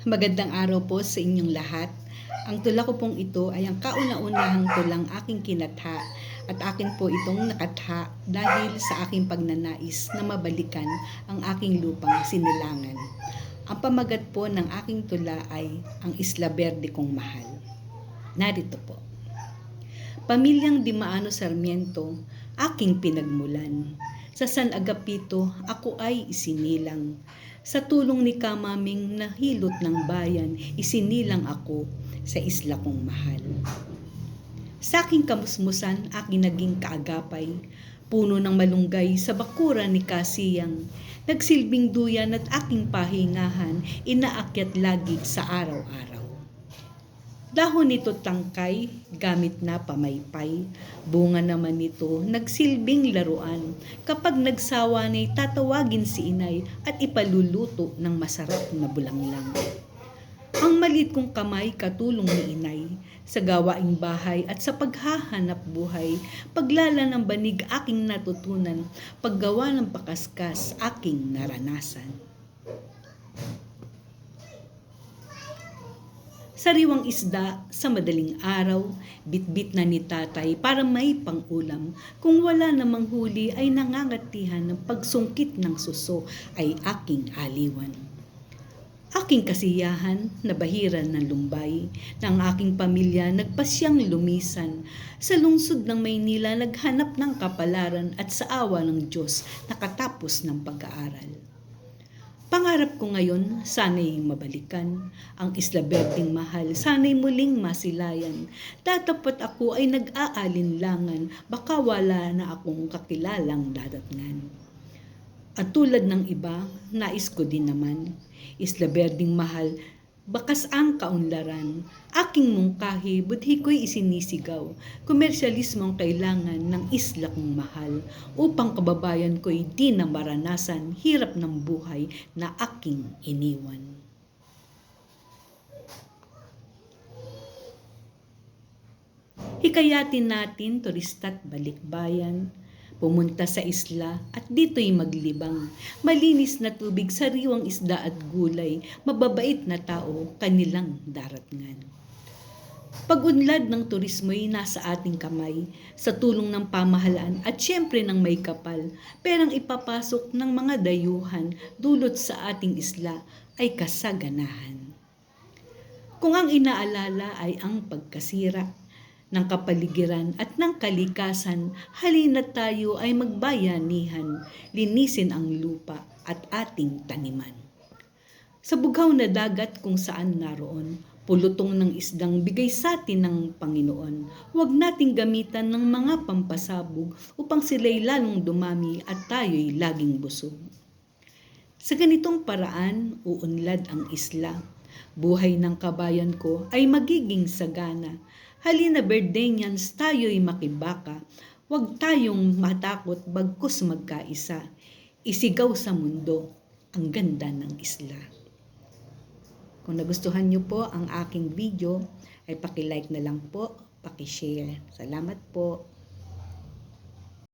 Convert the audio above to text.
Magandang araw po sa inyong lahat. Ang tula ko pong ito ay ang kauna-unahang tulang aking kinatha at akin po itong nakatha dahil sa aking pagnanais na mabalikan ang aking lupang sinilangan. Ang pamagat po ng aking tula ay ang Isla Verde kong mahal. Narito po. Pamilyang Dimaano Sarmiento, aking pinagmulan. Sa San Agapito, ako ay isinilang. Sa tulong ni Kamaming na hilot ng bayan, isinilang ako sa isla kong mahal. Sa aking kamusmusan, aking naging kaagapay, puno ng malunggay sa bakuran ni Kasiyang, nagsilbing duyan at aking pahingahan, inaakyat lagi sa araw-araw. Dahon nito tangkay, gamit na pamaypay. Bunga naman nito, nagsilbing laruan. Kapag nagsawa na'y tatawagin si inay at ipaluluto ng masarap na bulanglang. Ang maliit kong kamay katulong ni inay sa gawaing bahay at sa paghahanap buhay. Paglala ng banig aking natutunan, paggawa ng pakaskas aking naranasan. Sariwang isda sa madaling araw, bitbit na ni tatay para may pang-ulam. Kung wala namang huli ay nangangatihan ng pagsungkit ng suso ay aking aliwan. Aking kasiyahan, nabahiran ng lumbay, ng aking pamilya nagpasyang lumisan. Sa lungsod ng Maynila naghanap ng kapalaran at sa awa ng Diyos nakatapos ng pag-aaral. Pangarap ko ngayon, sana'y mabalikan ang Isla Berdeng mahal, sana'y muling masilayan. Tatapat ako ay nag-aalinlangan, baka wala na akong kakilalang dadatngan. At tulad ng iba, nais ko din naman, Isla Berdeng mahal, bakas ang kaunlaran. Aking mungkahi, budhi ko'y isinisigaw. Komersyalismo ang kailangan ng isla kong mahal upang kababayan ko'y di na maranasan hirap ng buhay na aking iniwan. Hikayatin natin turista't balikbayan, pumunta sa isla at dito'y maglibang. Malinis na tubig, sariwang isda at gulay, mababait na tao, kanilang daratngan. Pag-unlad ng turismo'y nasa ating kamay, sa tulong ng pamahalaan at syempre ng may kapal, perang ipapasok ng mga dayuhan dulot sa ating isla ay kasaganahan. Kung ang inaalala ay ang pagkasira ng kapaligiran at ng kalikasan, halina tayo ay magbayanihan, linisin ang lupa at ating taniman. Sa bughaw na dagat kung saan naroon, pulutong ng isdang bigay sa atin ng Panginoon, huwag nating gamitan ng mga pampasabog upang sila'y lalong dumami at tayo'y laging busog. Sa ganitong paraan, uunlad ang isla. Buhay ng kabayan ko ay magiging sagana. Halina Verdeñans, tayo'y makibaka. Huwag tayong matakot bagkus magkaisa. Isigaw sa mundo ang ganda ng isla. Kung nagustuhan niyo po ang aking video, ay paki-like na lang po, paki-share. Salamat po.